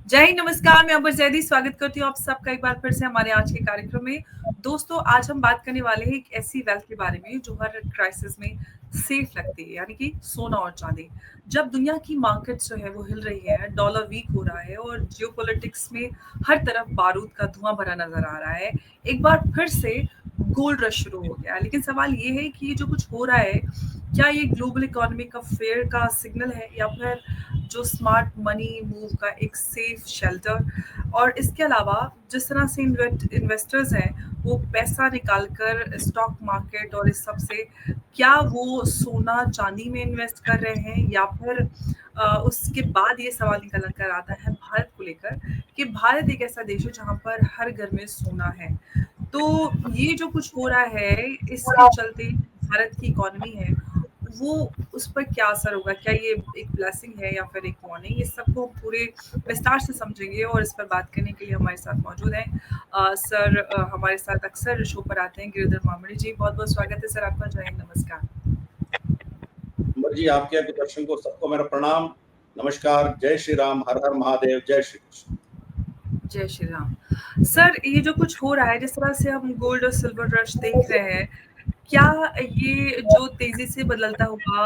जय हिंद, नमस्कार। मैं अमर जैदी स्वागत करती हूँ आप सबका एक बार फिर से हमारे आज के कार्यक्रम में। दोस्तों, आज हम बात करने वाले हैं एक ऐसी वेल्थ के बारे में जो हर क्राइसिस में सेफ लगती है, यानी कि सोना और चांदी। जब दुनिया की मार्केट्स जो है वो हिल रही है, डॉलर वीक हो रहा है और जियोपॉलिटिक्स में हर तरफ बारूद का धुआं भरा नजर आ रहा है, एक बार फिर से गोल्ड रश शुरू हो गया है। लेकिन सवाल ये है कि ये जो कुछ हो रहा है, क्या ये ग्लोबल इकोनॉमी का फेयर का सिग्नल है या फिर जो स्मार्ट मनी मूव का एक सेफ शेल्टर। और इसके अलावा जिस तरह से इन्वेस्टर्स हैं वो पैसा निकाल कर स्टॉक मार्केट और इस सब से, क्या वो सोना चांदी में इन्वेस्ट कर रहे हैं या फिर उसके बाद ये सवाल निकल कर आता है भारत को लेकर कि भारत एक ऐसा देश है जहाँ पर हर घर में सोना है। तो ये जो कुछ हो रहा है इसके चलते भारत की इकोनॉमी है वो, उस पर क्या असर होगा, क्या ये एक ब्लेसिंग है या फिर एक वार्निंग, इस सबको पूरे विस्तार से समझेंगे। और इस पर बात करने के लिए हमारे साथ मौजूद हैं सर। हमारे साथ अक्सर शो पर आते हैं गिरिधर मामड़ी जी। बहुत बहुत स्वागत है सर आपका। जय हिंद, नमस्कार। उमर जी, आपके दर्शन को सबको मेरा प्रणाम, नमस्कार। जय श्री राम, हर हर महादेव, जय श्री कृष्ण। जय श्री राम। सर, ये जो कुछ हो रहा है, जिस तरह से हम गोल्ड और सिल्वर रश देख रहे हैं, क्या ये जो तेजी से बदलता हुआ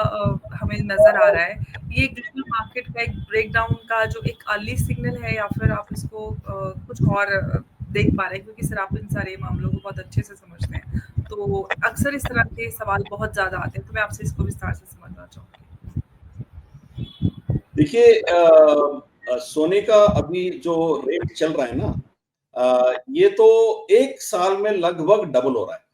हमें नजर आ रहा है, ये ग्लोबल मार्केट का एक ब्रेकडाउन का जो एक अर्ली सिग्नल है या फिर आप इसको कुछ और देख पा रहे हैं? क्योंकि सर आप इन सारे मामलों को बहुत अच्छे से समझते हैं, तो अक्सर इस तरह के सवाल बहुत ज्यादा आते हैं, तो मैं आपसे इसको विस्तार से समझना चाहूंगी। देखिए, सोने का अभी जो रेट चल रहा है ना, ये तो एक साल में लगभग डबल हो रहा है।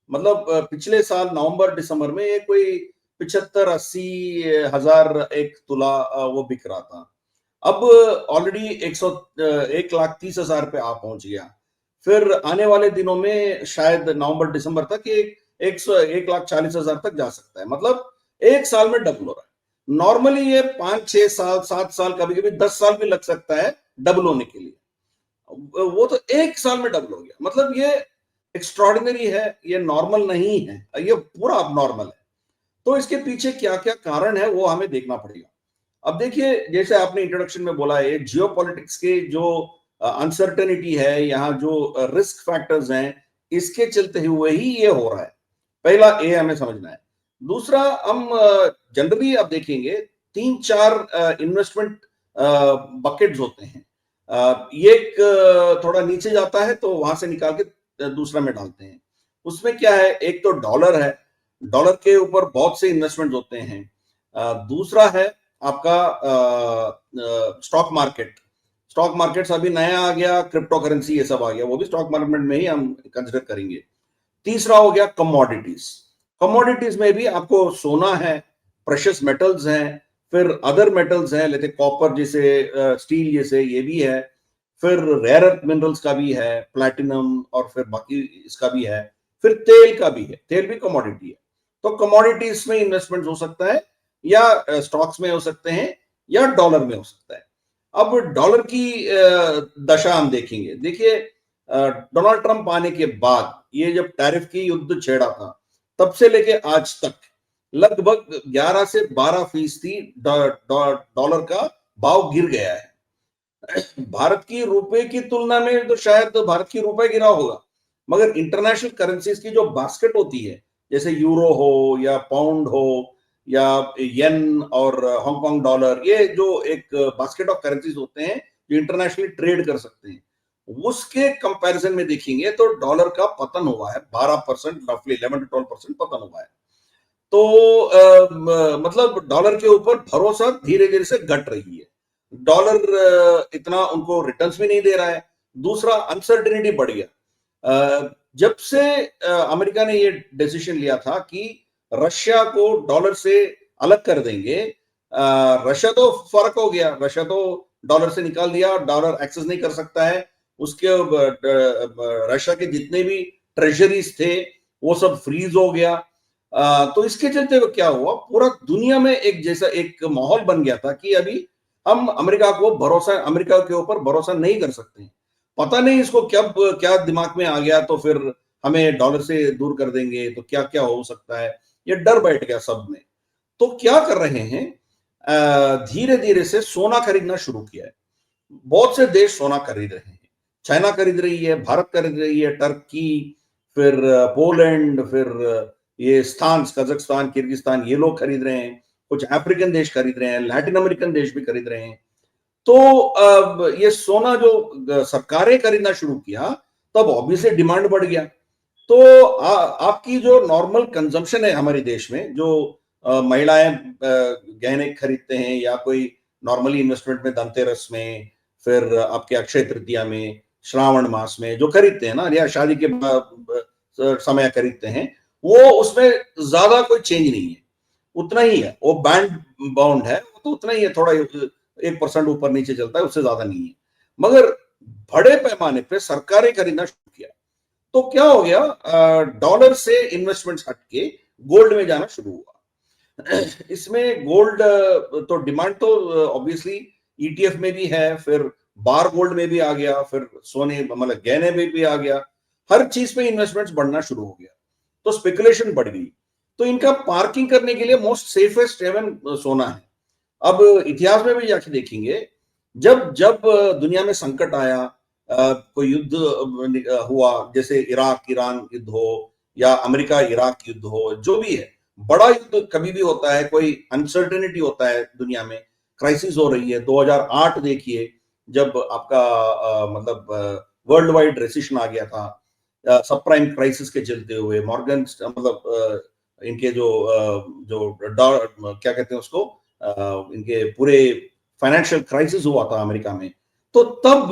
मतलब पिछले साल नवंबर दिसंबर में ये कोई 75-80 हजार एक तुला वो बिक रहा था। अब ऑलरेडी 1,30,000 पे आ पहुंच गया। फिर आने वाले दिनों में शायद नवंबर दिसंबर तक ये 1,40,000 तक जा सकता है। मतलब एक साल में डबल हो रहा है। नॉर्मली ये 5-6 साल, 7 साल, कभी कभी 10 साल भी लग सकता है डबल होने के लिए। वो तो एक साल में डबल हो गया। मतलब ये एक्स्ट्रॉर्डिनरी है, ये नॉर्मल नहीं है, ये पूरा अब नॉर्मल है। तो इसके पीछे क्या क्या कारण है वो हमें देखना पड़ेगा। अब देखिए, जैसे आपने इंट्रोडक्शन में बोला है, जियोपॉलिटिक्स के जो अनसर्टेनिटी है, यहाँ जो रिस्क फैक्टर्स हैं, इसके चलते हुए ही ये हो रहा है। पहला ये हमें समझना है। दूसरा, हम जनरली आप देखेंगे 3-4 इन्वेस्टमेंट बकेट्स होते हैं। ये एक थोड़ा नीचे जाता है तो वहां से निकाल के दूसरा में डालते हैं। उसमें क्या है, एक तो डॉलर है, डॉलर के ऊपर बहुत से इन्वेस्टमेंट होते हैं। दूसरा है आपका स्टॉक मार्केट। स्टॉक मार्केट्स अभी नया आ गया, क्रिप्टो करेंसी ये सब आ गया, वो भी स्टॉक मार्केट में ही हम कंसिडर करेंगे। तीसरा हो गया कमोडिटीज। कमोडिटीज में भी आपको सोना है, प्रेशियस मेटल्स हैं, फिर अदर मेटल्स हैं, जैसे कॉपर, जैसे स्टील, जैसे ये भी है। फिर रेयर अर्थ मिनरल्स का भी है, प्लैटिनम, और फिर बाकी इसका भी है। फिर तेल का भी है, तेल भी कमोडिटी है। तो कमोडिटीज में इन्वेस्टमेंट हो सकता है, या स्टॉक्स में हो सकते हैं, या डॉलर में हो सकता है। अब डॉलर की दशा हम देखेंगे। देखिए, डोनाल्ड ट्रंप आने के बाद ये जब टैरिफ की युद्ध छेड़ा था, तब से लेके आज तक लगभग 11 से 12% डॉलर का भाव गिर गया है। भारत की रुपए की तुलना में तो शायद भारत की रुपए गिरा होगा, मगर इंटरनेशनल करेंसीज की जो बास्केट होती है, जैसे यूरो हो या पाउंड हो या येन और हांगकांग डॉलर, ये जो एक बास्केट ऑफ करेंसीज होते हैं जो इंटरनेशनली ट्रेड कर सकते हैं, उसके कंपैरिजन में देखेंगे तो डॉलर का पतन हुआ है 12%, रफली 11-12% पतन हुआ है। तो मतलब डॉलर के ऊपर भरोसा धीरे धीरे से घट रही है। डॉलर इतना उनको रिटर्न्स भी नहीं दे रहा है। दूसरा, अनसर्टेनिटी बढ़ गया। जब से अमेरिका ने ये डिसीजन लिया था कि रशिया को डॉलर से अलग कर देंगे, रशिया तो फर्क हो गया, रशिया तो डॉलर से निकाल दिया, डॉलर एक्सेस नहीं कर सकता है। उसके रशिया के जितने भी ट्रेजरीज थे वो सब फ्रीज हो गया। तो इसके चलते क्या हुआ, पूरा दुनिया में एक जैसा एक माहौल बन गया था कि अभी हम अमेरिका के ऊपर भरोसा नहीं कर सकते। पता नहीं इसको कब क्या दिमाग में आ गया, तो फिर हमें डॉलर से दूर कर देंगे तो क्या क्या हो सकता है, ये डर बैठ गया सब में। तो क्या कर रहे हैं, धीरे धीरे से सोना खरीदना शुरू किया है। बहुत से देश सोना खरीद रहे हैं। चाइना खरीद रही है, भारत खरीद रही है, टर्की, फिर पोलैंड, फिर ये स्थान कजाकिस्तान, किर्गिस्तान, ये लोग खरीद रहे हैं। कुछ अफ्रीकन देश खरीद रहे हैं, लैटिन अमेरिकन देश भी खरीद रहे हैं। तो अब ये सोना जो सरकारें खरीदना शुरू किया, तब ऑब्वियसली डिमांड बढ़ गया। तो आपकी जो नॉर्मल कंजम्पशन है हमारे देश में, जो महिलाएं गहने खरीदते हैं या कोई नॉर्मली इन्वेस्टमेंट में धनतेरस में, फिर आपके अक्षय तृतीया में, श्रावण मास में जो खरीदते हैं ना, या शादी के समय खरीदते हैं, वो उसमें ज्यादा कोई चेंज नहीं है, उतना ही है। वो बैंड बाउंड है तो उतना ही है, थोड़ा 1% ऊपर नीचे चलता है, उससे ज्यादा नहीं है। मगर बड़े पैमाने पे सरकारें खरीदना शुरू किया, तो क्या हो गया, डॉलर से इन्वेस्टमेंट्स हटके गोल्ड में जाना शुरू हुआ। इसमें गोल्ड तो डिमांड तो ऑब्वियसली ईटीएफ में भी है, फिर बार गोल्ड में भी आ गया, फिर सोने मतलब गहने में भी आ गया, हर चीज में इन्वेस्टमेंट्स बढ़ना शुरू हो गया, तो स्पेकुलेशन बढ़ गई। तो इनका पार्किंग करने के लिए मोस्ट सेफेस्ट हेवन सोना है। अब इतिहास में भी जाके देखेंगे, जब जब दुनिया में संकट आया, कोई युद्ध हुआ, जैसे इराक ईरान युद्ध हो या अमेरिका इराक युद्ध हो, जो भी है, बड़ा युद्ध कभी भी होता है, कोई अनसर्टेनिटी होता है दुनिया में, क्राइसिस हो रही है। 2008 देखिए, जब आपका मतलब वर्ल्ड वाइड रेसिशन आ गया था, सब प्राइम क्राइसिस के चलते हुए, मॉर्गन मतलब इनके जो क्या कहते हैं उसको, इनके पूरे फाइनेंशियल क्राइसिस हुआ था अमेरिका में, तो तब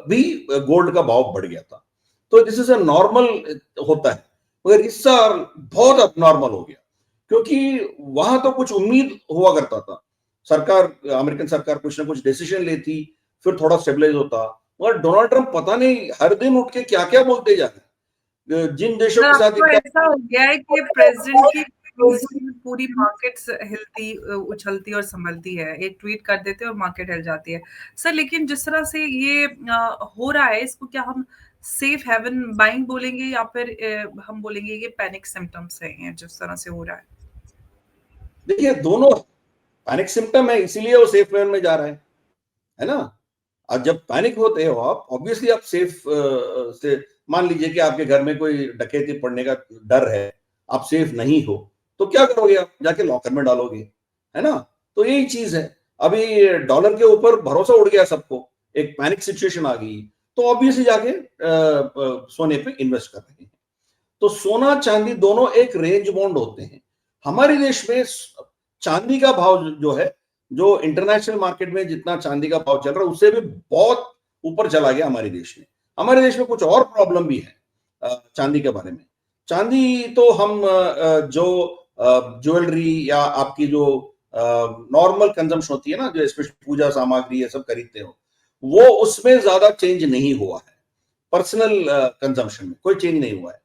भी गोल्ड का भाव बढ़ गया था। तो दिस इज अ नॉर्मल होता है, मगर इस साल बहुत अब हो गया, क्योंकि वहां तो कुछ उम्मीद हुआ करता था, सरकार अमेरिकन सरकार कुछ ना कुछ डिसीजन लेती, फिर थोड़ा स्टेबलाइज होता। मगर डोनाल्ड ट्रंप पता नहीं हर दिन उठ के क्या क्या बोलते जा रहे हैं, जिन देशों सर, के अब साथ तो इनका ऐसा हो गया है कि प्रेज़िडेंट की ट्वीट से पूरी मार्केट्स हिलती, उछलती और संभलती है। एक ट्वीट कर देते हैं और मार्केट हिल जाती है। सर, लेकिन जिस तरह से ये हो रहा है, इसको क्या हम सेफ हेवन बाइंग बोलेंगे या फिर हम बोलेंगे ये पैनिक सिम्पटम्स हैं ये जिस तरह से हो रहा है? देखिए, दोनों पैनिक सिम्टम है, इसीलिए वो सेफ हेवन में जा रहा है ना। और जब पैनिक होते हो आप, ऑब्वियसली आप सेफ से, मान लीजिए कि आपके घर में कोई डकैती पड़ने का डर है, आप सेफ नहीं हो, तो क्या करोगे आप? जाके लॉकर में डालोगे, है ना। तो यही चीज है। अभी डॉलर के ऊपर भरोसा उड़ गया सबको, एक पैनिक सिचुएशन आ गई, तो ऑब्वियसली जाके सोने पे इन्वेस्ट कर रहे हैं। तो सोना चांदी दोनों एक रेंज बाउंड होते हैं। हमारे देश में चांदी का भाव जो है, जो इंटरनेशनल मार्केट में जितना चांदी का भाव चल रहा है, उससे भी बहुत ऊपर चला गया हमारे देश में। हमारे देश में कुछ और प्रॉब्लम भी है चांदी के बारे में। चांदी तो हम जो ज्वेलरी या आपकी जो नॉर्मल कंजम्पशन होती है ना, जो स्पेशली पूजा सामग्री ये सब खरीदते हो, वो उसमें ज्यादा चेंज नहीं हुआ है। पर्सनल कंजम्पशन में कोई चेंज नहीं हुआ है।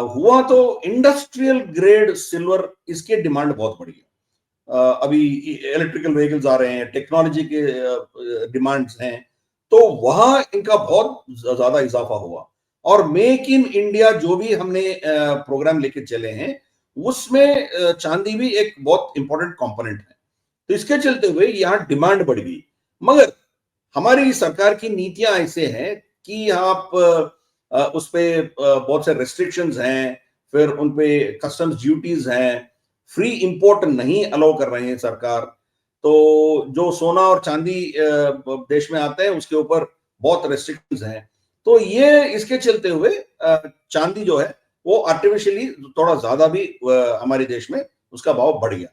हुआ तो इंडस्ट्रियल ग्रेड सिल्वर, इसके डिमांड बहुत बढ़ी है। अभी इलेक्ट्रिकल व्हीकल्स आ रहे हैं, टेक्नोलॉजी के डिमांड्स हैं, तो वहां इनका बहुत ज्यादा इजाफा हुआ। और मेक इन इंडिया जो भी हमने प्रोग्राम लेके चले हैं, उसमें चांदी भी एक बहुत इंपॉर्टेंट कंपोनेंट है। तो इसके चलते हुए यहाँ डिमांड बढ़ गई। मगर हमारी सरकार की नीतियां ऐसे हैं कि आप उस पे बहुत से रेस्ट्रिक्शंस हैं, फिर उन पे कस्टम्स ड्यूटीज हैं, फ्री इंपोर्ट नहीं अलाउ कर रहे हैं सरकार। तो जो सोना और चांदी देश में आते हैं, उसके ऊपर बहुत रेस्ट्रिक्शंस हैं। तो ये इसके चलते हुए चांदी जो है वो आर्टिफिशियली थोड़ा ज्यादा भी हमारे देश में उसका भाव बढ़ गया।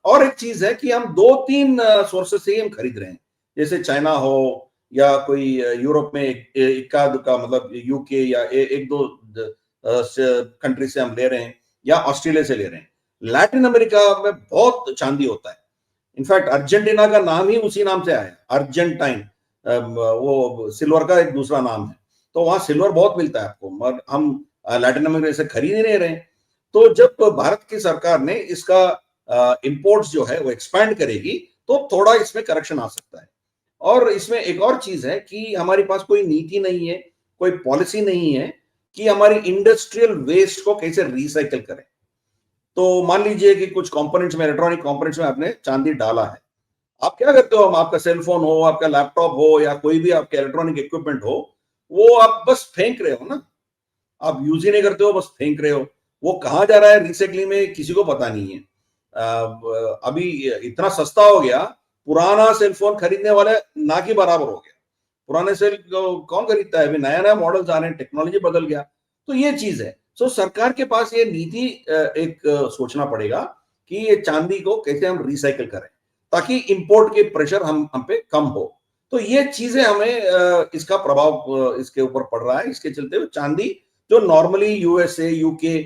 और एक चीज है कि हम 2-3 सोर्सेस से ही हम खरीद रहे हैं, जैसे चाइना हो या कोई यूरोप में इक्का दुक्का, मतलब यूके या एक दो कंट्री से हम ले रहे हैं, या ऑस्ट्रेलिया से ले रहे हैं। लैटिन अमेरिका में बहुत चांदी होता है। इनफैक्ट अर्जेंटीना का नाम ही उसी नाम से आया, अर्जेंटाइन। वो सिल्वर का एक दूसरा नाम है। तो वहां सिल्वर बहुत मिलता है आपको, मगर हम लैटिन अमेरिका से खरीद ही नहीं रहे। तो जब भारत की सरकार ने इसका इंपोर्ट्स जो है वो एक्सपैंड करेगी, तो थोड़ा इसमें करेक्शन आ सकता है। और इसमें एक और चीज है कि हमारे पास कोई नीति नहीं है, कोई पॉलिसी नहीं है कि हमारी इंडस्ट्रियल वेस्ट को कैसे रिसाइकल करें। तो मान लीजिए कि कुछ कंपोनेंट्स में, इलेक्ट्रॉनिक कंपोनेंट्स में आपने चांदी डाला है, आप क्या करते हो, हम आपका सेल फोन हो, आपका लैपटॉप हो या कोई भी आपके इलेक्ट्रॉनिक इक्विपमेंट हो, वो आप बस फेंक रहे हो ना, आप यूज ही नहीं करते हो, बस फेंक रहे हो। वो कहाँ जा रहा है रिसाइकलिंग में किसी को पता नहीं है। अभी इतना सस्ता हो गया, पुराना सेल फोन खरीदने वाले ना के बराबर हो गया। पुराने सेल कौन खरीदता है, अभी नया नया मॉडल्स आ रहे हैं, टेक्नोलॉजी बदल गया। तो ये चीज है। सो सरकार के पास ये नीति एक सोचना पड़ेगा कि ये चांदी को कैसे हम रिसाइकल करें ताकि इंपोर्ट के प्रेशर हम पे कम हो। तो ये चीजें हमें इसका प्रभाव इसके ऊपर पड़ रहा है। इसके चलते हुए चांदी जो नॉर्मली यूएसए यूके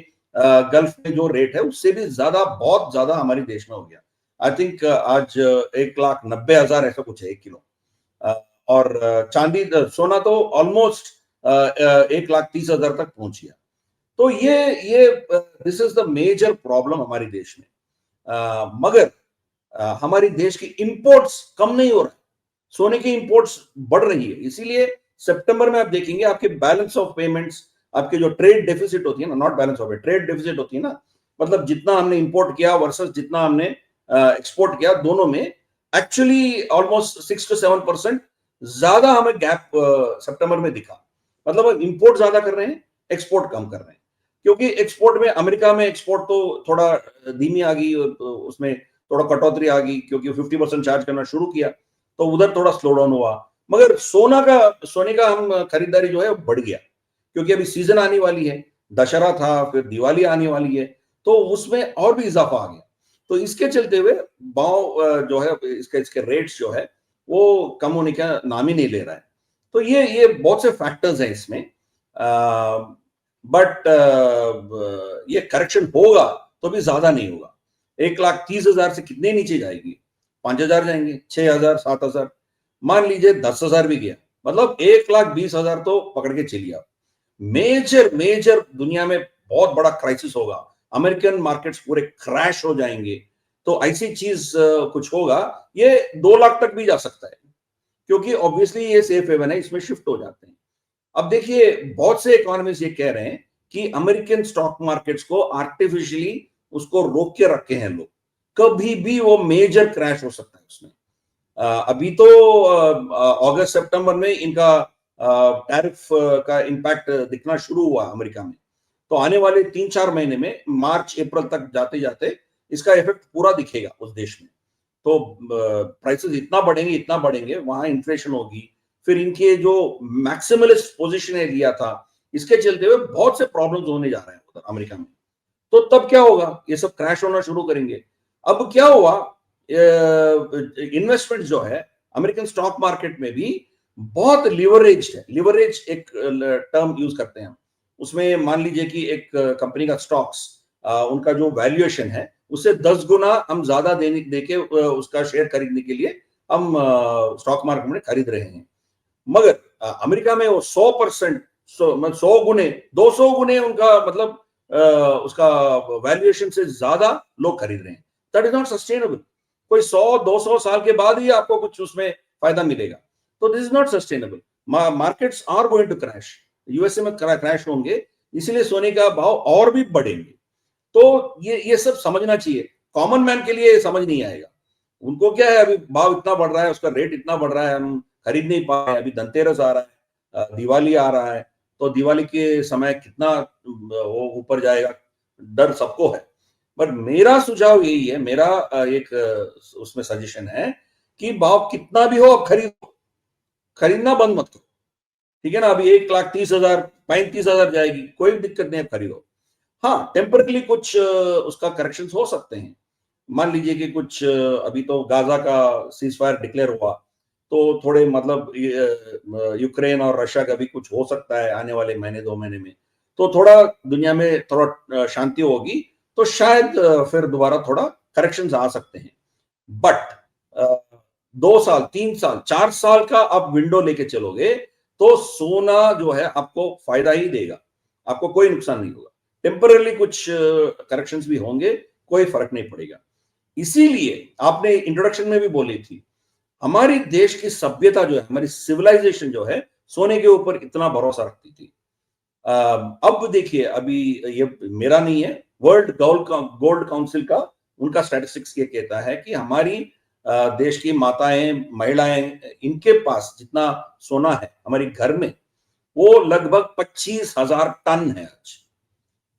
गल्फ में जो रेट है उससे भी ज्यादा, बहुत ज्यादा हमारे देश में हो गया। आई थिंक आज 1,90,000 ऐसा कुछ है 1 किलो। और चांदी सोना तो ऑलमोस्ट 1,30,000 तक पहुंच गया। तो ये this is the major problem हमारे देश में। मगर हमारी देश की इंपोर्ट्स कम नहीं हो रहा है, सोने की इंपोर्ट्स बढ़ रही है। इसीलिए सितंबर में आप देखेंगे आपके बैलेंस ऑफ पेमेंट्स, आपके जो ट्रेड डेफिसिट होती है ना, not balance of trade deficit होती है ना, मतलब जितना हमने इंपोर्ट किया वर्सेस जितना हमने एक्सपोर्ट किया, दोनों में एक्चुअली ऑलमोस्ट 6 to 7% ज्यादा हमें गैप सितंबर में दिखा। मतलब हम इंपोर्ट ज्यादा कर रहे हैं, एक्सपोर्ट कम कर रहे हैं। क्योंकि एक्सपोर्ट में, अमेरिका में एक्सपोर्ट तो थोड़ा धीमी आ गई, उसमें थोड़ा कटौती आ गई क्योंकि 50% चार्ज करना शुरू किया, तो उधर थोड़ा स्लो डाउन हुआ। मगर सोने का हम खरीदारी जो है बढ़ गया क्योंकि अभी सीजन आने वाली है, दशहरा था, फिर दिवाली आने वाली है, तो उसमें और भी इजाफा आ गया। तो इसके चलते हुए भाव जो है इसके रेट्स जो है वो कम होने का नाम ही नहीं ले रहा है। तो ये बहुत से फैक्टर्स हैं इसमें। बट ये करेक्शन होगा तो भी ज्यादा नहीं होगा। 1,30,000 से कितने नीचे जाएगी? 5,000 जाएंगे, 6,000, 7,000, मान लीजिए 10,000 भी गया, मतलब 1,20,000 तो पकड़ के चलिए आप। मेजर मेजर दुनिया में बहुत बड़ा क्राइसिस होगा, अमेरिकन मार्केट्स पूरे क्रैश हो जाएंगे, तो ऐसी चीज कुछ होगा, ये 2 लाख तक भी जा सकता है क्योंकि ऑब्वियसली ये सेफ हेवन है, इसमें शिफ्ट हो जाते हैं। अब देखिए बहुत से इकोनॉमिस्ट ये कह रहे हैं कि अमेरिकन स्टॉक मार्केट्स को आर्टिफिशियली उसको रोक के रखे हैं लोग, कभी भी वो मेजर क्रैश हो सकता है उसमें। अभी तो अगस्त सितंबर में इनका टैरिफ का इम्पैक्ट दिखना शुरू हुआ अमेरिका में, तो आने वाले 3-4 महीने में मार्च अप्रैल तक जाते जाते इसका इफेक्ट पूरा दिखेगा उस देश में। तो प्राइसेस इतना बढ़ेंगे, वहां इन्फ्लेशन होगी, फिर इनके जो मैक्सिमलिस्ट पोजीशन है लिया था, इसके चलते हुए बहुत से प्रॉब्लम्स होने जा रहे हैं उधर अमेरिका में। तो तब क्या होगा, ये सब क्रैश होना शुरू करेंगे। अब क्या हुआ, इन्वेस्टमेंट जो है अमेरिकन स्टॉक मार्केट में भी बहुत लिवरेज है। लिवरेज एक टर्म यूज करते हैं हम, उसमें मान लीजिए कि एक कंपनी का स्टॉक्स, उनका जो वैल्यूएशन है उससे 10 गुना हम ज्यादा देके उसका शेयर खरीदने के लिए हम स्टॉक मार्केट में खरीद रहे हैं। मगर अमेरिका में वो 100%, 100 गुने, 200 गुने उनका मतलब उसका वैल्यूएशन से ज्यादा लोग खरीद रहे हैं। That is not sustainable. कोई 100-200 साल के बाद ही आपको कुछ उसमें फायदा मिलेगा, तो this is not sustainable. Markets are going to crash, USA में क्रैश होंगे, इसलिए सोने का भाव और भी बढ़ेंगे। तो ये सब समझना चाहिए, कॉमन मैन के लिए समझ नहीं आएगा। उनको क्या है, अभी भाव इतना बढ़ रहा है, उसका रेट इतना बढ़ रहा है, हम खरीद नहीं पा रहे हैं। अभी धनतेरस आ रहा है, दिवाली आ रहा है, तो दिवाली के समय कितना वो ऊपर जाएगा, डर सबको है। बट मेरा सुझाव यही है, मेरा एक उसमें सजेशन है कि भाव कितना भी हो, अब खरीदो, खरीदना बंद मत करो। ठीक है ना, अभी 1,30,000, 35,000 जाएगी, कोई दिक्कत नहीं है, खरीदो। हाँ, टेम्परली कुछ उसका करेक्शन हो सकते हैं। मान लीजिए कि कुछ अभी तो गाजा का सीज फायर डिक्लेयर हुआ, तो थोड़े मतलब यूक्रेन और रशिया का भी कुछ हो सकता है आने वाले महीने 2 महीने में, तो थोड़ा दुनिया में थोड़ा शांति होगी, तो शायद फिर दोबारा थोड़ा करेक्शन आ सकते हैं। बट 2 साल, 3 साल, 4 साल का आप विंडो लेके चलोगे तो सोना जो है आपको फायदा ही देगा, आपको कोई नुकसान नहीं होगा। टेम्परली कुछ करेक्शंस भी होंगे, कोई फर्क नहीं पड़ेगा। इसीलिए आपने इंट्रोडक्शन में भी बोली थी, हमारी देश की सभ्यता जो है, हमारी सिविलाइजेशन जो है, सोने के ऊपर इतना भरोसा रखती थी। अब देखिए, अभी ये मेरा नहीं है, वर्ल्ड गोल्ड काउंसिल का उनका स्टैटिस्टिक्स ये कहता है कि हमारी देश की माताएं, महिलाएं, इनके पास जितना सोना है हमारी घर में, वो लगभग 25,000 टन है आज।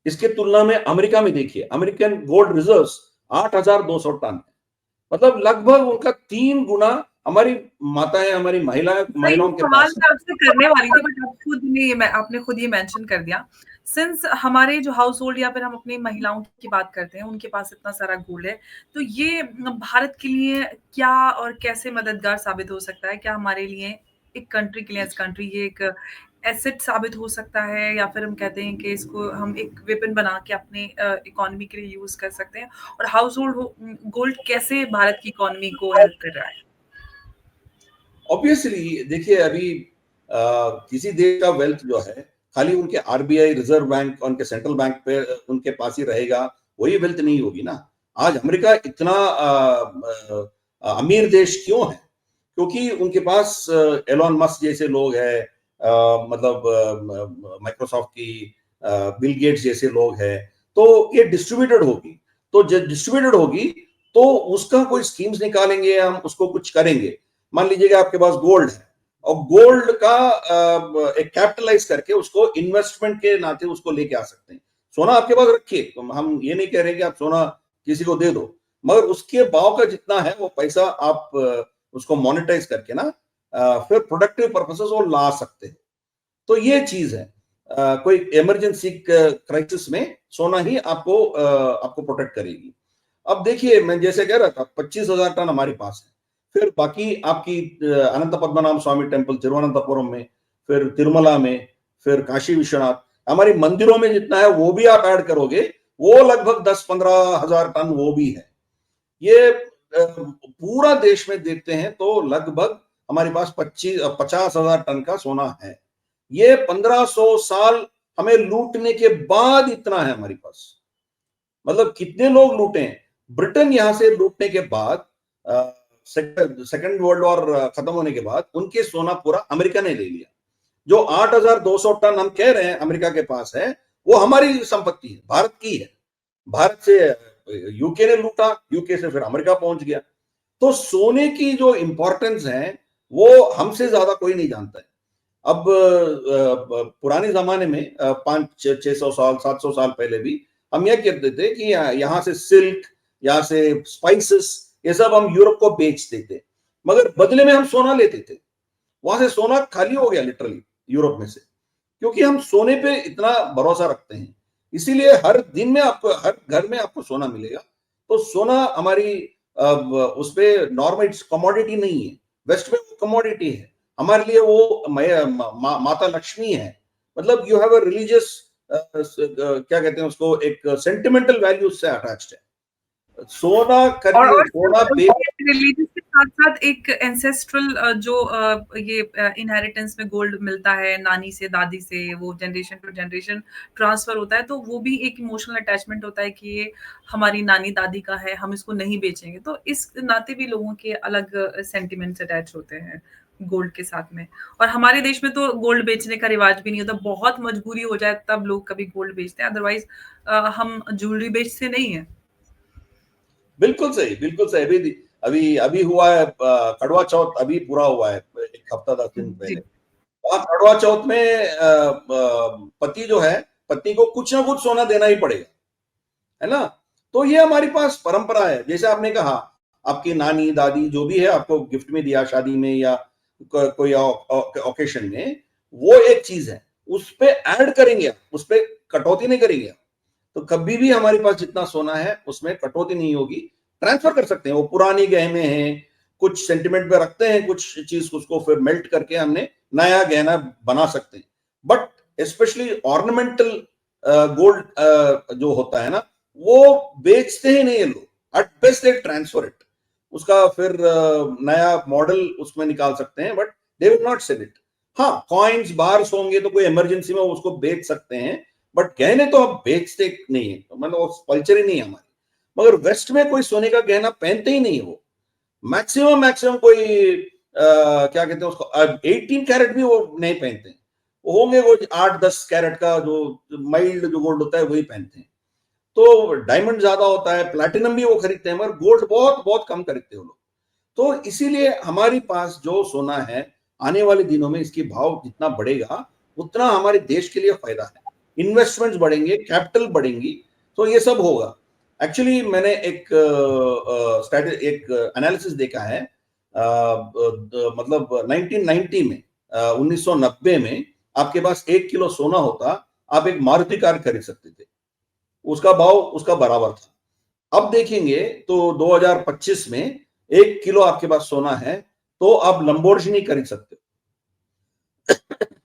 इसके तुलना में अमेरिका में देखिए, अमेरिकन गोल्ड रिजर्व्स 8,200 टन है। मतलब लगभग उनका 3 गुना हमारी माताएं, हमारी वही महिलाओं के सवाल पास है। मैं आपसे करने वाली थी, बट आपने खुद ये मेंशन कर दिया। सिंस हमारे जो हाउस होल्ड या फिर हम अपनी महिलाओं की बात करते हैं, उनके पास इतना सारा गोल्ड है, तो ये भारत के लिए क्या और कैसे मददगार साबित हो सकता है? क्या हमारे लिए, एक कंट्री के लिए, एज़ कंट्री, ये एक एसेट साबित हो सकता है, या फिर हम कहते हैं कि इसको हम एक वेपन बना के अपने इकोनॉमी के लिए यूज़ कर सकते हैं? और हाउस होल्ड गोल्ड कैसे भारत की इकोनॉमी को हेल्प कर रहा है? ऑब्वियसली देखिए, अभी किसी देश का वेल्थ जो है खाली उनके आरबीआई, रिजर्व बैंक, उनके सेंट्रल बैंक पे उनके पास ही रहेगा, वही वेल्थ नहीं होगी ना। आज अमेरिका इतना अमीर देश क्यों है? क्योंकि उनके पास एलोन मस्क जैसे लोग हैं, मतलब माइक्रोसॉफ्ट की बिल गेट्स जैसे लोग हैं, तो ये डिस्ट्रीब्यूटेड होगी। तो जब डिस्ट्रीब्यूटेड होगी तो उसका कोई स्कीम्स निकालेंगे, हम उसको कुछ करेंगे। मान लीजिए कि आपके पास गोल्ड है, और गोल्ड का एक कैपिटलाइज करके उसको इन्वेस्टमेंट के नाते उसको लेके आ सकते हैं। सोना आपके पास रखिए, तो हम ये नहीं कह रहे कि आप सोना किसी को दे दो, मगर उसके भाव का जितना है वो पैसा आप उसको मोनेटाइज करके ना फिर प्रोडक्टिव पर्पसेस वो ला सकते हैं। तो ये चीज है, कोई इमरजेंसी क्राइसिस में सोना ही आपको प्रोटेक्ट करेगी। अब देखिए, मैं जैसे कह रहा था 25,000 टन हमारे पास है। फिर बाकी आपकी अनंत पद्मनाभ स्वामी टेम्पल तिरुवनंतपुरम में, फिर तिरुमला में, फिर काशी विश्वनाथ, हमारी मंदिरों में जितना है वो भी आप ऐड करोगे, वो लगभग 10-15,000 टन वो भी है। ये पूरा देश में देखते हैं तो लगभग हमारे पास 50,000 टन का सोना है। ये 1500 साल हमें लूटने के बाद इतना है हमारे पास। मतलब कितने लोग लूटे हैं। ब्रिटेन यहां से लूटने के बाद, सेकेंड वर्ल्ड वॉर खत्म होने के बाद, उनके सोना पूरा अमेरिका ने ले लिया। जो 8,200 टन हम कह रहे हैं अमेरिका के पास है, वो हमारी संपत्ति है, भारत की है। भारत से यूके ने लूटा, यूके से फिर अमेरिका पहुंच गया। तो सोने की जो इंपॉर्टेंस है वो हमसे ज्यादा कोई नहीं जानता है। अब पुराने जमाने में 500-600 साल, 700 साल पहले भी हम यह कहते थे कि यहाँ से सिल्क, यहाँ से स्पाइसेस, ये सब हम यूरोप को बेचते थे, मगर बदले में हम सोना लेते थे। वहां से सोना खाली हो गया लिटरली यूरोप में से, क्योंकि हम सोने पे इतना भरोसा रखते हैं। इसीलिए हर दिन में आपको, हर घर में आपको सोना मिलेगा। तो सोना हमारी उस पे नॉर्मल कमोडिटी नहीं है, वेस्ट में वो कमोडिटी है। हमारे लिए वो माता लक्ष्मी है। मतलब यू हैव अ रिलीजियस, क्या कहते हैं उसको, एक सेंटिमेंटल वैल्यू से अटैच्ड है। सोना खरीदे, और सोना बेच। रिलीजियस के साथ-साथ एक एंसेस्ट्रल जो ये इनहेरिटेंस में गोल्ड मिलता है, नानी से, दादी से, वो जनरेशन टू जनरेशन ट्रांसफर होता है, तो वो भी एक इमोशनल अटैचमेंट होता है कि ये हमारी नानी-दादी का है, हम इसको नहीं बेचेंगे। तो इस नाते भी लोगों के अलग सेंटिमेंट्स अटैच होते हैं गोल्ड के साथ में। और हमारे देश में तो गोल्ड बेचने का रिवाज भी नहीं होता, बहुत मजबूरी हो जाए तब लोग कभी गोल्ड बेचते हैं, अदरवाइज़ हम ज्वेलरी बेचते नहीं हैं। बिल्कुल सही, बिल्कुल सही। अभी अभी अभी हुआ है कड़वा चौथ, अभी पूरा हुआ है 1 हफ्ता 10 दिन पहले। जी। आप कड़वा चौथ में पति जो है, पत्नी को कुछ ना कुछ सोना देना ही पड़ेगा, है ना? तो ये हमारे पास परंपरा है। जैसे आपने कहा, आपकी नानी, दादी जो भी है आपको गिफ्ट में दिया शादी में या कोई ओकेशन में, वो एक चीज है। उस पे ऐड करेंगे आप, उस पे कटौती नहीं करेंगे आप। तो कभी भी हमारे पास जितना सोना है उसमें कटौती नहीं होगी। ट्रांसफर कर सकते हैं, वो पुरानी गहने हैं, कुछ सेंटिमेंट पे रखते हैं, कुछ चीज उसको फिर मेल्ट करके हमने नया गहना बना सकते हैं। बट स्पेशली ऑर्नामेंटल गोल्ड जो होता है ना, वो बेचते ही नहीं है लोग। At best they transfer it, उसका फिर नया मॉडल उसमें निकाल सकते हैं, but they will not sell it. हाँ, कॉइन्स बाहर होंगे तो कोई इमरजेंसी में उसको बेच सकते हैं, बट गहने तो आप बेचते नहीं है, मतलब कल्चर ही नहीं है हमारी। मगर वेस्ट में कोई सोने का गहना पहनते ही नहीं है वो। मैक्सिमम मैक्सिमम कोई क्या कहते हैं उसको, 18 कैरेट भी वो नहीं पहनते हैं। वो होंगे वो 8-10 कैरेट का जो माइल्ड जो गोल्ड होता है वही पहनते हैं। तो डायमंड ज्यादा होता है, प्लैटिनम भी वो खरीदते हैं, मगर गोल्ड बहुत बहुत कम खरीदते हैं वो लोग। तो इसीलिए हमारे पास जो सोना है, आने वाले दिनों में इसकी भाव जितना बढ़ेगा उतना हमारे देश के लिए फायदा है। इन्वेस्टमेंट्स बढ़ेंगे, कैपिटल बढ़ेंगी, तो ये सब होगा। एक्चुअली मैंने एक एनालिसिस देखा है, मतलब 1990 में, 1990 में आपके पास 1 किलो सोना होता, आप एक मारुति कार खरीद सकते थे, उसका भाव उसका बराबर था। अब देखेंगे तो 2025 में 1 किलो आपके पास सोना है तो आप लंबोर्गिनी खरीद सकते हो,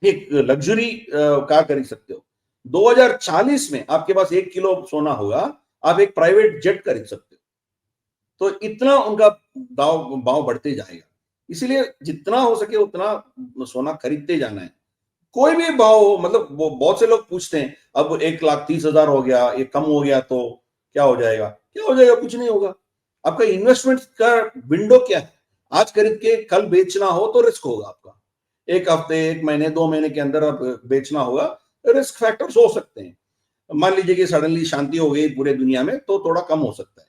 एक लग्जरी कार खरीद सकते हो। 2040 में आपके पास 1 किलो सोना होगा, आप एक प्राइवेट जेट खरीद सकते हो। तो इतना उनका भाव बढ़ते जाएगा। इसीलिए जितना हो सके उतना सोना खरीदते जाना है, कोई भी भाव हो। मतलब वो बहुत से लोग पूछते हैं अब 1,30,000 हो गया, ये कम हो गया तो क्या हो जाएगा? क्या हो जाएगा? कुछ नहीं होगा। आपका इन्वेस्टमेंट का विंडो क्या है? आज खरीद के कल बेचना हो तो रिस्क होगा आपका। 1 हफ्ते, 1 महीने, 2 महीने के अंदर आप बेचना होगा, रिस्क फैक्टर्स हो सकते हैं। मान लीजिए कि सडनली शांति हो गई पूरे दुनिया में तो थोड़ा कम हो सकता है,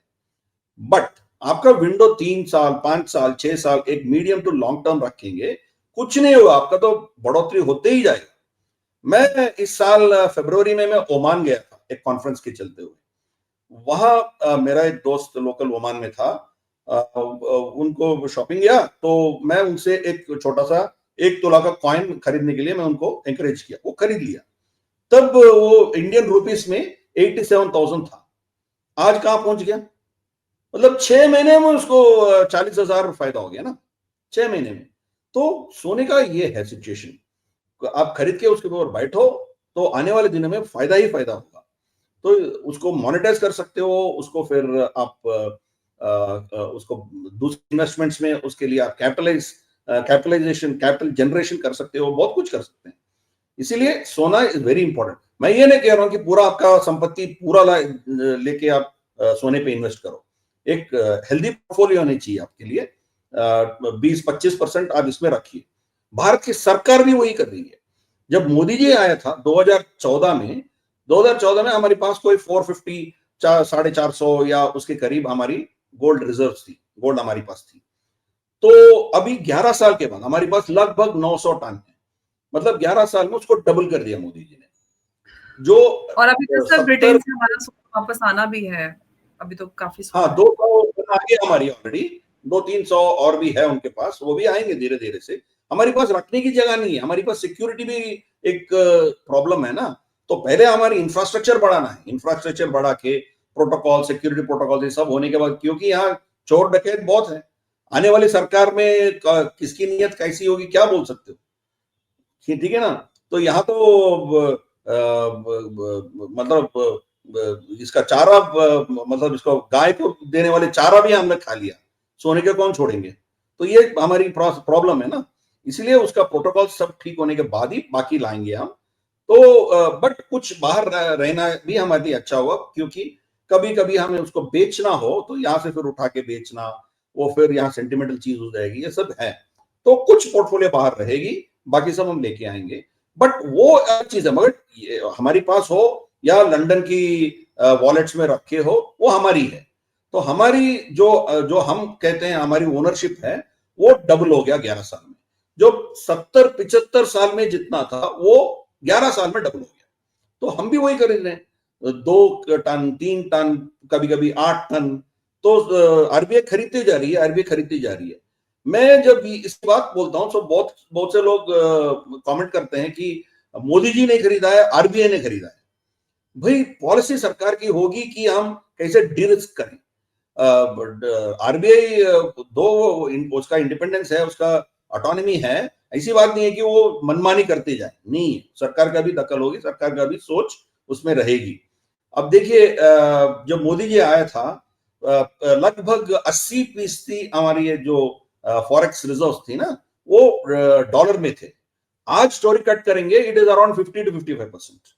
बट आपका विंडो 3 साल, 5 साल, 6 साल, एक मीडियम टू लॉन्ग टर्म रखेंगे, कुछ नहीं होगा, आपका तो बढ़ोतरी होते ही जाएगा। मैं इस साल फरवरी में मैं ओमान गया था एक कॉन्फ्रेंस के चलते हुए। वहां मेरा एक दोस्त लोकल ओमान में था, उनको शॉपिंग गया तो मैं उनसे एक छोटा सा 1 तोला का कॉइन खरीदने के लिए मैं उनको एंकरेज किया, वो खरीद लिया। तब वो इंडियन रुपीस में 87,000 था, आज कहां पहुंच गया? मतलब 6 महीने में उसको 40,000 फायदा हो गया ना, 6 महीने में। तो सोने का ये है सिचुएशन, आप खरीद के उसके ऊपर बैठो तो आने वाले दिनों में फायदा ही फायदा होगा। तो उसको मोनेटाइज कर सकते हो, उसको फिर आप उसको दूसरे इन्वेस्टमेंट्स में उसके लिए आप कैपिटल जनरेशन कर सकते हो, बहुत कुछ कर सकते हैं। इसीलिए सोना इज वेरी इंपॉर्टेंट। मैं ये नहीं कह रहा हूं कि पूरा आपका संपत्ति पूरा लेके आप सोने पे इन्वेस्ट करो। एक हेल्दी पोर्टफोलियो होनी चाहिए आपके लिए, 20-25% आप इसमें रखिए। भारत की सरकार भी वही कर रही है। जब मोदी जी आया था 2014 में हमारे पास कोई 450, 450 या उसके करीब हमारी गोल्ड रिजर्व थी, गोल्ड हमारी पास थी। तो अभी 11 साल के बाद हमारे पास लगभग 900 टन है। मतलब 11 साल में उसको डबल कर दिया मोदी जी ने। जो और अभी तो सर ब्रिटेन से हमारा सोना वापस आना भी है, अभी तो काफी हाँ, 200 आ गई हमारी ऑलरेडी, 200-300 और भी है उनके पास, वो भी आएंगे धीरे धीरे से। हमारे पास रखने की जगह नहीं है, हमारी पास सिक्योरिटी भी एक प्रॉब्लम है ना। तो पहले हमारी इंफ्रास्ट्रक्चर बढ़ाना है, इंफ्रास्ट्रक्चर बढ़ा के प्रोटोकॉल, सिक्योरिटी प्रोटोकॉल ये सब होने के बाद, क्योंकि यहाँ चोर डकैत बहुत है। आने वाली सरकार में किसकी नीयत कैसी होगी क्या बोल सकते हो? ठीक है ना। तो यहाँ तो मतलब इसका चारा, मतलब इसको गाय को देने वाले चारा भी हमने खा लिया, सोने के कौन छोड़ेंगे? तो ये हमारी प्रॉब्लम है ना। इसलिए उसका प्रोटोकॉल सब ठीक होने के बाद ही बाकी लाएंगे हम। तो बट कुछ बाहर रहना भी हमारे लिए अच्छा होगा, क्योंकि कभी कभी हमें उसको बेचना हो तो यहाँ से फिर उठा के बेचना, वो फिर यहाँ सेंटिमेंटल चीज हो जाएगी, ये सब है। तो कुछ पोर्टफोलियो बाहर रहेगी, बाकी सब हम लेके आएंगे। बट वो चीज है, मगर हमारे पास हो या लंदन की वॉलेट्स में रखे हो, वो हमारी है। तो हमारी जो हम कहते हैं हमारी ओनरशिप है, वो डबल हो गया 11 साल में। जो 70-75 साल में जितना था वो 11 साल में डबल हो गया। तो हम भी वही खरीद रहे हैं, 2 टन, 3 टन, कभी कभी 8 टन। तो आरबीआई खरीदती जा रही है, आरबीआई खरीदती जा रही है। मैं जब इस बात बोलता हूं तो बहुत बहुत से लोग कमेंट करते हैं कि मोदी जी ने खरीदा है, आरबीआई ने खरीदा है। भाई पॉलिसी सरकार की होगी कि हम कैसे डीरिस्क करें। आरबीआई दो उसका इंडिपेंडेंस है, उसका ऑटोनॉमी है, ऐसी बात नहीं है कि वो मनमानी करते जाए, नहीं, सरकार का भी दखल होगी, सरकार का भी सोच उसमें रहेगी। अब देखिए जब मोदी जी आया था लगभग 80% हमारी ये जो फॉरेक्स रिजर्व थी ना, वो डॉलर में थे। आज स्टोरी कट करेंगे, इट इज अराउंड 50-55%।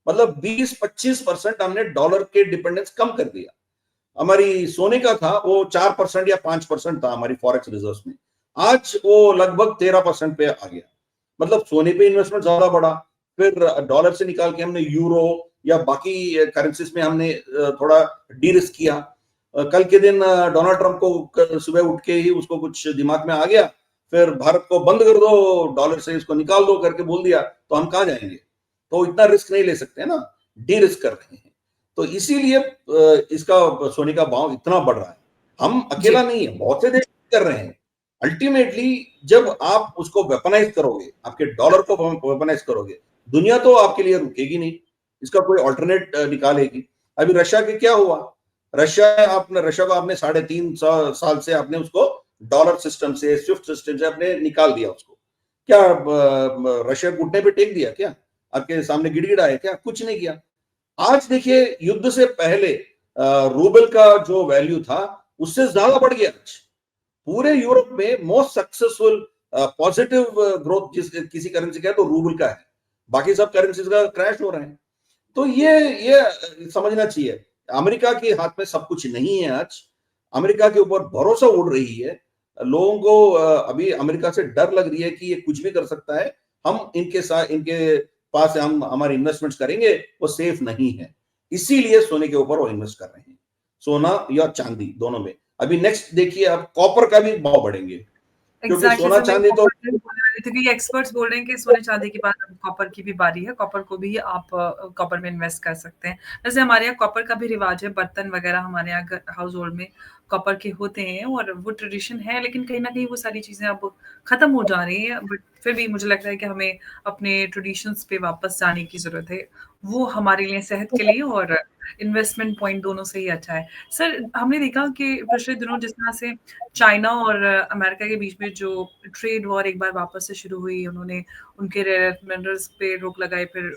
मतलब 20-25% हमने डॉलर के डिपेंडेंस कम कर दिया। हमारी सोने का था वो 4% या 5% था हमारी फॉरेक्स रिजर्व में, आज वो लगभग 13% पे आ गया। मतलब सोने पे इन्वेस्टमेंट ज्यादा बढ़ा। फिर डॉलर से निकाल के हमने यूरो या बाकी करेंसीज में हमने थोड़ा डी रिस्क किया। कल के दिन डोनाल्ड ट्रंप को सुबह उठ के ही उसको कुछ दिमाग में आ गया, फिर भारत को बंद कर दो, डॉलर से इसको निकाल दो करके बोल दिया, तो हम कहाँ जाएंगे? तो इतना रिस्क नहीं ले सकते ना, डी रिस्क कर रहे हैं। तो इसीलिए इसका सोने का भाव इतना बढ़ रहा है। हम जी। अकेला नहीं है, बहुत से देश कर रहे हैं। अल्टीमेटली जब आप उसको वेपनाइज करोगे, आपके डॉलर को वेपनाइज करोगे, दुनिया तो आपके लिए रुकेगी नहीं, इसका कोई ऑल्टरनेट निकालेगी। अभी रशिया के क्या हुआ? रशिया को आपने 3.5 साल से आपने उसको डॉलर सिस्टम से, स्विफ्ट सिस्टम से आपने निकाल दिया उसको। क्या रशिया घुटने पे टेक दिया? क्या आपके सामने गिड़गिड़ाया? क्या कुछ नहीं किया। आज देखिए, युद्ध से पहले रूबल का जो वैल्यू था उससे ज्यादा बढ़ गया। आज पूरे यूरोप में मोस्ट सक्सेसफुल पॉजिटिव ग्रोथ जिस किसी करेंसी का है तो रूबल का है, बाकी सब करेंसीज का क्रैश हो रहे हैं। तो ये समझना चाहिए, अमेरिका के हाथ में सब कुछ नहीं है। आज अमेरिका के ऊपर भरोसा उड़ रही है लोगों को। अभी अमेरिका से डर लग रही है कि ये कुछ भी कर सकता है, हम इनके साथ, इनके पास हम हमारे इन्वेस्टमेंट्स करेंगे, वो सेफ नहीं है। इसीलिए सोने के ऊपर वो इन्वेस्ट कर रहे हैं, सोना या चांदी दोनों में। अभी नेक्स्ट देखिए, अब कॉपर का भी भाव बढ़ेंगे, क्योंकि एग्जैक्टली सोना सर, मैं चांदी तो कॉपर से बोलने वाली थी कि एक्सपर्ट्स बोल रहे हैं कि सोने चांदी के बाद अब कॉपर की भी बारी है, कॉपर को भी आप कॉपर में इन्वेस्ट कर सकते हैं। वैसे हमारे यहाँ कॉपर का भी रिवाज है, बर्तन वगैरह हमारे यहाँ हाउस होल्ड में कॉपर के होते हैं और वो ट्रेडिशन है, लेकिन कहीं ना कहीं वो सारी चीजें अब खत्म हो जा रही हैं। बट फिर भी मुझे लगता है कि हमें अपने ट्रेडिशंस पे वापस जाने की जरूरत है। वो हमारे लिए सेहत के लिए और इन्वेस्टमेंट पॉइंट दोनों से ही अच्छा है। सर, हमने देखा कि पिछले दिनों जिस तरह से चाइना और अमेरिका के बीच में जो ट्रेड वॉर एक बार वापस से शुरू हुई, उन्होंने उनके रेयर अर्थ मिनरल्स पे रोक लगाई, फिर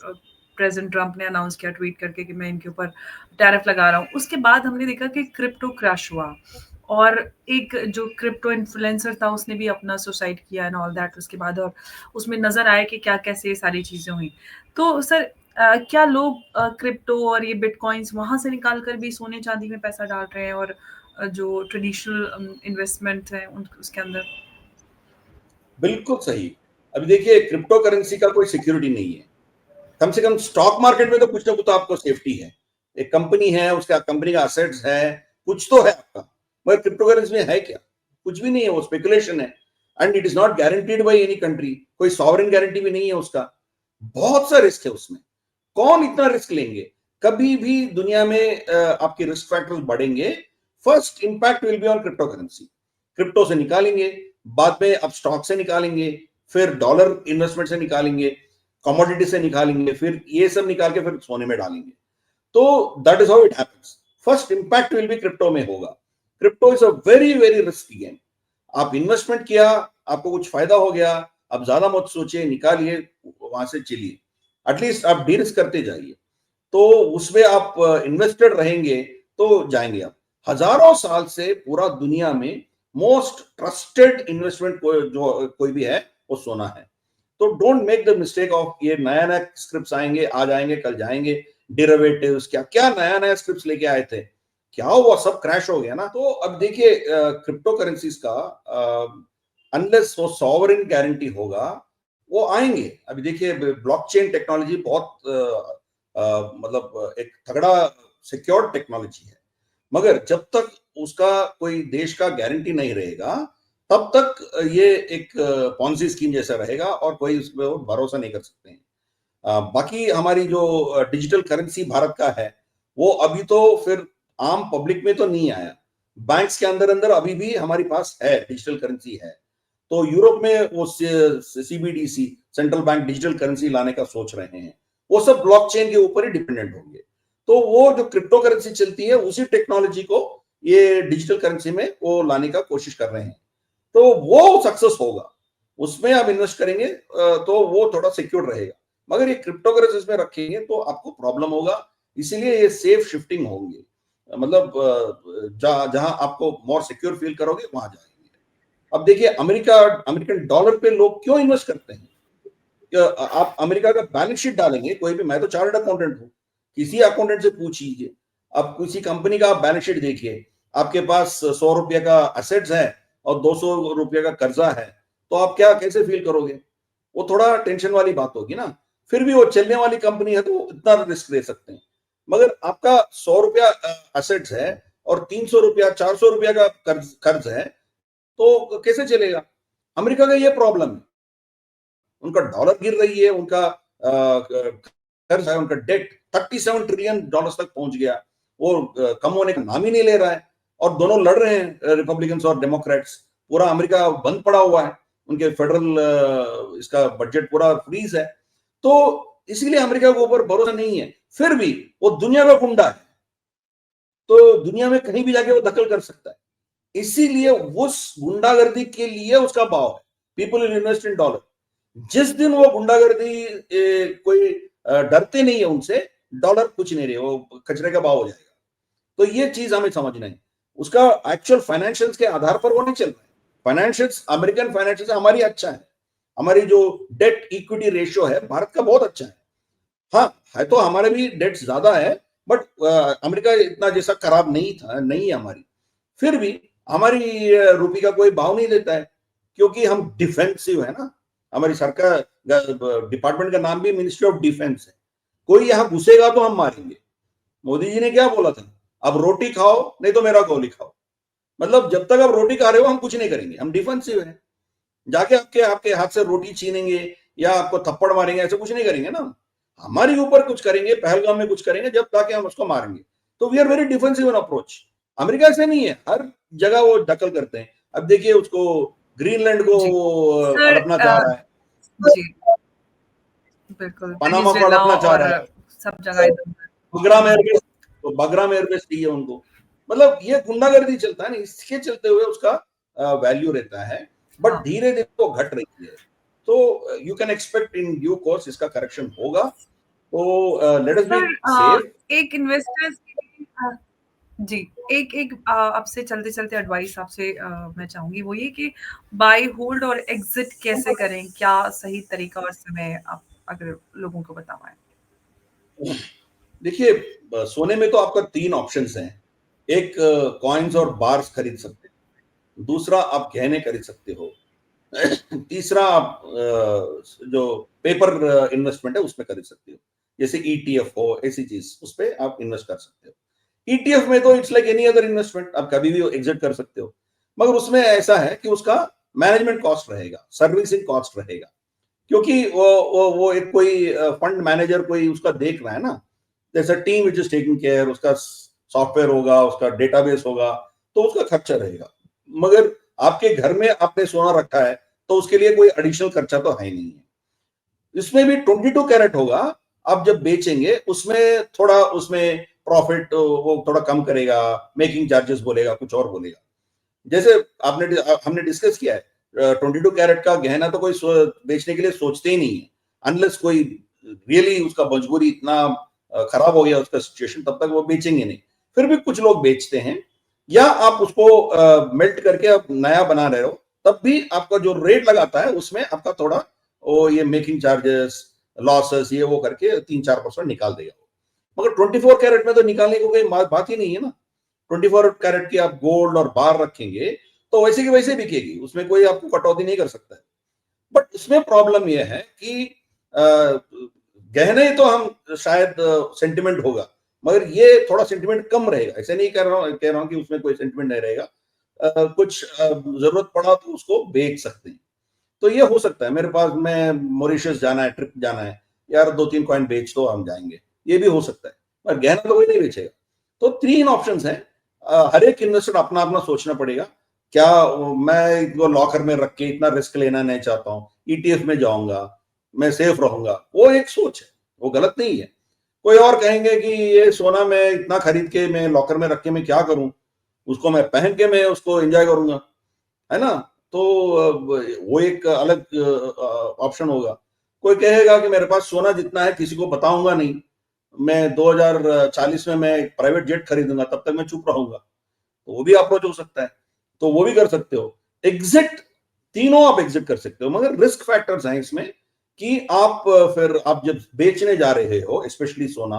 प्रेसिडेंट ट्रंप ने अनाउंस किया ट्वीट करके कि मैं इनके ऊपर टैरिफ लगा रहा हूँ। उसके बाद हमने देखा कि क्रिप्टो क्रैश हुआ और एक जो क्रिप्टो इन्फ्लुएंसर था उसने भी अपना सुसाइड किया एंड ऑल दैट उसके बाद, और उसमें नजर आया कि क्या कैसे ये सारी चीजें हुई। तो सर, क्या लोग क्रिप्टो और ये बिटकॉइंस वहां से निकाल कर भी सोने चांदी में पैसा डाल रहे हैं और जो ट्रेडिशनल इन्वेस्टमेंट है उसके अंदर? बिल्कुल सही। अभी देखिए, क्रिप्टो करेंसी का कोई सिक्योरिटी नहीं है। कम से कम स्टॉक मार्केट में तो कुछ ना कुछ तो आपको सेफ्टी है, एक कंपनी है, उसका कंपनी का असेट्स है, कुछ तो है आपका। मगर क्रिप्टो करेंसी में है क्या? कुछ भी नहीं है, वो स्पेकुलेशन है। And it is not guaranteed by any country, कोई सॉवरेन गारंटी भी नहीं है उसका। बहुत सा रिस्क है उसमें, कौन इतना रिस्क लेंगे? कभी भी दुनिया में आपके रिस्क फैक्टर्स बढ़ेंगे, first impact will be on crypto currency. Crypto से निकालेंगे, बाद में अब स्टॉक से निकालेंगे, फिर डॉलर इन्वेस्टमेंट से निकालेंगे, कमोडिटी से निकालेंगे, फिर ये सब निकाल के फिर सोने में डालेंगे। तो that is how it happens. First impact will be crypto में होगा। Crypto is a very very risky game. आप इन्वेस्टमेंट किया, आपको कुछ फायदा हो गया, अब ज्यादा मत सोचिए, निकालिए, वहां से चलिए, एटलीस्ट आप डी रिस्क करते जाइए। तो उसमें आप इन्वेस्टेड रहेंगे तो जाएंगे आप। हजारों साल से पूरा दुनिया में मोस्ट ट्रस्टेड इन्वेस्टमेंट जो कोई भी है वो सोना है। तो don't make the mistake of ये नया नया स्क्रिप्ट आएंगे, आज आएंगे कल जाएंगे, डेरिवेटिव्स क्या क्या नया नया स्क्रिप्ट लेके आए थे, क्या हुआ? सब क्रैश हो गया ना। तो अब देखिए, क्रिप्टो करेंसीज का अनलेस वो सॉवरेन गारंटी होगा, वो आएंगे। अभी देखिए, ब्लॉकचेन टेक्नोलॉजी बहुत मतलब एक तगड़ा सिक्योर टेक्नोलॉजी है, मगर जब तक उसका कोई देश का गारंटी नहीं रहेगा, तब तक ये एक पॉन्जी स्कीम जैसा रहेगा और कोई उस पर भरोसा नहीं कर सकते हैं। बाकी हमारी जो डिजिटल करेंसी भारत का है, वो अभी तो फिर आम पब्लिक में तो नहीं आया। बैंक्स के अंदर अंदर अभी भी हमारी पास है, डिजिटल करेंसी है। तो यूरोप में वो CBDC, central bank digital currency लाने का सोच रहे हैं। वो सब ब्लॉकचेन के ऊपर ही डिपेंडेंट होंगे। तो वो जो क्रिप्टो करेंसी चलती है, उसी टेक्नोलॉजी को ये डिजिटल करेंसी में वो लाने का कोशिश कर रहे हैं। तो वो सक्सेस होगा, उसमें आप इन्वेस्ट करेंगे तो वो थोड़ा सिक्योर रहेगा। मगर ये क्रिप्टो करेंसी में रखेंगे तो आपको प्रॉब्लम होगा। इसीलिए ये सेफ शिफ्टिंग होंगे, मतलब जहां आपको मोर सिक्योर फील करोगे वहां जाएंगे। अब देखिए, अमेरिकन डॉलर पे लोग क्यों इन्वेस्ट करते हैं? आप अमेरिका का बैलेंस शीट डालेंगे कोई भी, मैं तो चार्टर्ड अकाउंटेंट हूँ, किसी अकाउंटेंट से पूछ लीजिए। आप किसी कंपनी का बैलेंस शीट देखिए, आपके पास 100 रुपये का असेट्स है और 200 रुपये का कर्जा है, तो आप क्या कैसे फील करोगे? वो थोड़ा टेंशन वाली बात होगी ना। फिर भी वो चलने वाली कंपनी है तो इतना रिस्क ले सकते हैं। मगर आपका 100 रुपया असेट्स है और 300 रुपया 400 रुपया का कर्ज है, तो कैसे चलेगा? अमेरिका का ये प्रॉब्लम है, उनका डॉलर गिर रही है, उनका कर्ज है, उनका डेट $37 ट्रिलियन तक पहुंच गया, वो कम होने का नाम ही नहीं ले रहा है, और दोनों लड़ रहे हैं, रिपब्लिकन्स और डेमोक्रेट्स। पूरा अमेरिका बंद पड़ा हुआ है, उनके फेडरल इसका बजट पूरा फ्रीज है, तो इसीलिए अमेरिका के ऊपर भरोसा नहीं है। फिर भी वो दुनिया का गुंडा है, तो दुनिया में कहीं भी जाके वो दखल कर सकता है, इसीलिए उस गुंडागर्दी के लिए उसका भाव है। People will invest in dollar. जिस दिन वो गुंडागर्दी कोई डरते नहीं है उनसे, डॉलर कुछ नहीं रहे, वो कचरे का भाव हो जाएगा। तो ये चीज हमें समझना है, उसका एक्चुअल फाइनेंशियल्स के आधार पर वो नहीं चल रहा है। फाइनेंशियल्स, अमेरिकन फाइनेंशियल्स हमारी अच्छा है, हमारी जो डेट इक्विटी रेशियो है भारत का बहुत अच्छा है। हाँ है, तो हमारे भी डेट ज्यादा है, बट अमेरिका इतना जैसा खराब नहीं था, नहीं है हमारी। फिर भी हमारी रुपये का कोई भाव नहीं देता है, क्योंकि हम डिफेंसिव है ना। हमारी सरकार, डिपार्टमेंट का नाम भी मिनिस्ट्री ऑफ डिफेंस है। कोई यहां घुसेगा तो हम मारेंगे। मोदी जी ने क्या बोला था, अब रोटी खाओ नहीं तो मेरा गोली खाओ। मतलब जब तक आप रोटी खा रहे हो हम कुछ नहीं करेंगे, हम डिफेंसिव है। जाके आपके आपके हाथ से रोटी छीनेंगे या आपको थप्पड़ मारेंगे, ऐसे कुछ नहीं करेंगे ना। हमारे ऊपर कुछ करेंगे, पहलगाम में कुछ करेंगे, जब ताकि हम उसको मारेंगे। तो we are very defensive in approach. America से नहीं है, हर जगह वो दखल करते हैं। अब देखिए उसको ग्रीनलैंड को जी सर, हड़पना चाह रहा है, जी बिल्कुल, पनामा को वेनेजुएला हड़पना चाह और रहा है, सब जगह इधर-उधर। बगराम एयरबेस, तो बगराम एयरबेस चाहिए उनको। मतलब ये गुंडागर्दी चलता है ना, इसके चलते हुए उसका वैल्यू रहता है, बट हाँ, धीरे धीरे वो घट रही है। तो you can expect in due course इसका करेक्शन होगा। तो let us B sir safe. एक इन्वेस्टर्स के लिए जी, एक एक आपसे चलते-चलते एडवाइस आपसे मैं चाहूँगी, वो ये कि बाय, होल्ड और एग्ज़िट कैसे करें? क्या सही तरीका और समय आप अगर लोगों को बता पाएँ? देखिए, सोने में तो आपका 3 ऑप्शंस हैं। एक कॉइन्स और हुँ, बार्स खरीद सकते हैं, दूसरा आप गहने खरीद सकते हो, तीसरा आप जो पेपर इन्वेस्टमेंट है उसमें खरीद सकते हो, जैसे ईटीएफ हो, ऐसी चीज उस पे आप इन्वेस्ट कर सकते हो। ईटीएफ में तो it's like any other investment, आप कभी भी एग्जिट कर सकते हो, मगर उसमें ऐसा है कि उसका मैनेजमेंट कॉस्ट रहेगा, सर्विसिंग कॉस्ट रहेगा, क्योंकि वो एक कोई फंड मैनेजर कोई उसका देख रहा है ना, जैसे team which is taking care, उसका सॉफ्टवेयर होगा, उसका डेटाबेस होगा, तो उसका खर्चा रहेगा। मगर आपके घर में आपने सोना रखा है, तो उसके लिए कोई एडिशनल खर्चा तो है ही नहीं है। इसमें भी 22 कैरेट होगा, आप जब बेचेंगे उसमें थोड़ा, उसमें प्रॉफिट वो थोड़ा कम करेगा, मेकिंग चार्जेस बोलेगा, कुछ और बोलेगा। जैसे हमने डिस्कस किया है, 22 कैरेट का गहना तो कोई बेचने के लिए सोचते ही नहीं है, अनलेस कोई रियली उसका मजबूरी इतना खराब हो गया उसका सिचुएशन, तब तक वो बेचेंगे नहीं। फिर भी कुछ लोग बेचते हैं, या आप उसको मेल्ट करके आप नया बना रहे हो, तब भी आपका जो रेट लगाता है उसमें आपका थोड़ा वो ये मेकिंग चार्जेस, लॉसेस, ये वो करके 3-4% निकाल देगा। मगर 24 कैरेट में तो निकालने को कोई बात ही नहीं है ना। 24 कैरेट की आप गोल्ड और बार रखेंगे तो वैसे की वैसे बिकेगी, उसमें कोई आपको कटौती नहीं कर सकता है। बट इसमें प्रॉब्लम यह है कि गहने तो हम शायद सेंटिमेंट होगा, मगर ये थोड़ा सेंटिमेंट कम रहेगा। ऐसे नहीं कह रहा हूं कि उसमें कोई सेंटिमेंट नहीं रहेगा। कुछ जरूरत पड़ा तो उसको बेच सकते हैं। तो ये हो सकता है, मेरे पास में मॉरिशस जाना है, ट्रिप जाना है, यार 2-3 कॉइन बेच दो, हम जाएंगे, ये भी हो सकता है। पर गहना तो कोई नहीं बेचेगा। तो 3 ऑप्शंस हैं, हर एक इन्वेस्टर अपना अपना सोचना पड़ेगा। क्या मैं इनको लॉकर में रख के इतना रिस्क लेना नहीं चाहता हूँ, ईटीएफ में जाऊंगा, मैं सेफ रहूंगा, वो एक सोच है, वो गलत नहीं है। कोई और कहेंगे कि ये सोना मैं इतना खरीद के मैं लॉकर में रख के मैं क्या करूं, उसको मैं पहन के मैं उसको एंजॉय करूंगा, है ना। तो वो एक अलग ऑप्शन होगा। कोई कहेगा कि मेरे पास सोना जितना है किसी को बताऊंगा नहीं, मैं 2040 में मैं एक प्राइवेट जेट खरीदूंगा, तब तक मैं चुप रहूंगा, तो वो भी अप्रोच हो सकता है। तो वो भी कर सकते हो। एग्जिट, तीनों आप एग्जिट कर सकते हो, मगर रिस्क फैक्टर्स हैं इसमें कि आप फिर आप जब बेचने जा रहे हो स्पेशली सोना,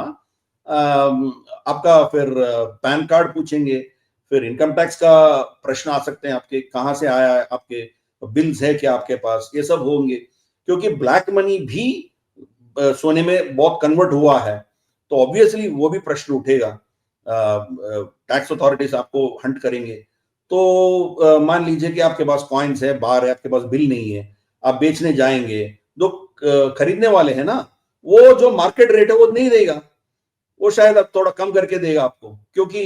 आपका फिर पैन कार्ड पूछेंगे, फिर इनकम टैक्स का प्रश्न आ सकते हैं, आपके कहाँ से आया है, आपके बिल्स है क्या आपके पास, ये सब होंगे। क्योंकि ब्लैक मनी भी सोने में बहुत कन्वर्ट हुआ है, तो ऑब्वियसली वो भी प्रश्न उठेगा। टैक्स अथॉरिटीज आपको हंट करेंगे। तो मान लीजिए कि आपके पास कॉइन्स है, बार है, आपके पास बिल नहीं है, आप बेचने जाएंगे, जो खरीदने वाले हैं ना, वो जो मार्केट रेट है वो नहीं देगा, वो शायद अब थोड़ा कम करके देगा आपको, क्योंकि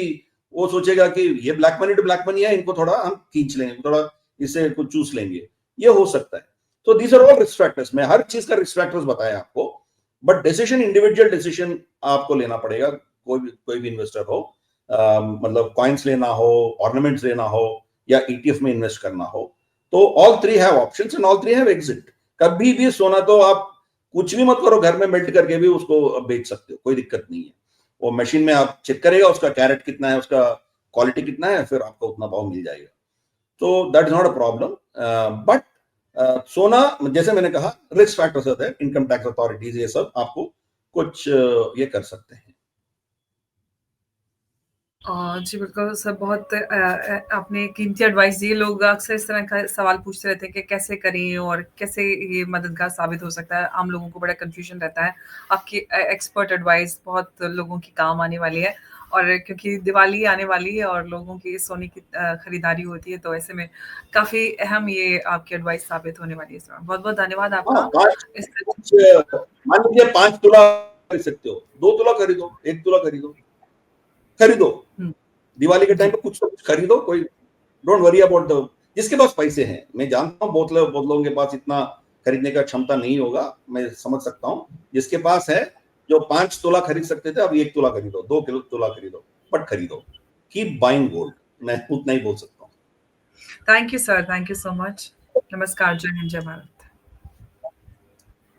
वो सोचेगा कि ये black money to black money है, इनको थोड़ा हम खींच लेंगे, थोड़ा इससे कुछ चूस लेंगे, ये हो सकता है। तो these are all risk factors. मैं हर चीज का रिस्क फैक्टर्स बताया आपको, बट डिसीजन इंडिविजुअल डिसीजन आपको लेना पड़ेगा। कोई भी इन्वेस्टर हो, मतलब कॉइन्स लेना हो, ऑर्नामेंट्स लेना हो, या ईटीएफ में इन्वेस्ट करना हो, तो all three have options and all three have exit. कभी भी सोना तो आप कुछ भी मत करो, घर में मेल्ट करके भी उसको बेच सकते हो, कोई दिक्कत नहीं है। वो मशीन में आप चेक करेगा उसका कैरेट कितना है, उसका क्वालिटी कितना है, फिर आपको उतना भाव मिल जाएगा। तो that is not a problem. But सोना, जैसे मैंने कहा, रिस्क फैक्टर्स होते हैं, इनकम टैक्स अथॉरिटीज ये सब आपको कुछ ये कर सकते हैं। जी बिल्कुल सर, बहुत आपने कीमती एडवाइस दी। लोग अक्सर इस तरह का सवाल पूछते रहते हैं कि कैसे करें और कैसे ये मददगार साबित हो सकता है। आम लोगों को बड़ा कन्फ्यूजन रहता है। आपकी एक्सपर्ट एडवाइस बहुत लोगों की काम आने वाली है, और क्योंकि दिवाली आने वाली है और लोगों की सोने की खरीदारी होती है, तो ऐसे में काफ़ी अहम ये आपकी एडवाइस साबित होने वाली है। सर बहुत-बहुत धन्यवाद हाँ, आपका। इस मान लीजिए 5 तोला खरीद सकते हो, 2 तोला खरीदो, 1 तोला खरीदो, खरीदो। हुँ, दिवाली के टाइम जी। पे कुछ तो कुछ खरीदो, कोई डोंट वरी अबाउट द, जिसके पास पैसे हैं। मैं जानता हूँ बहुत लोगों के पास इतना खरीदने का क्षमता नहीं होगा, मैं समझ सकता हूँ। जिसके पास है, जो 5 तोला खरीद सकते थे, अब 1 तोला खरीदो, 2 तोला खरीदो, बट खरीदो। कीप बाइंग गोल्ड, मैं उतना ही बोल सकता हूँ। Thank you sir, thank you so much. नमस्कार, जय हिंद, जय भारत।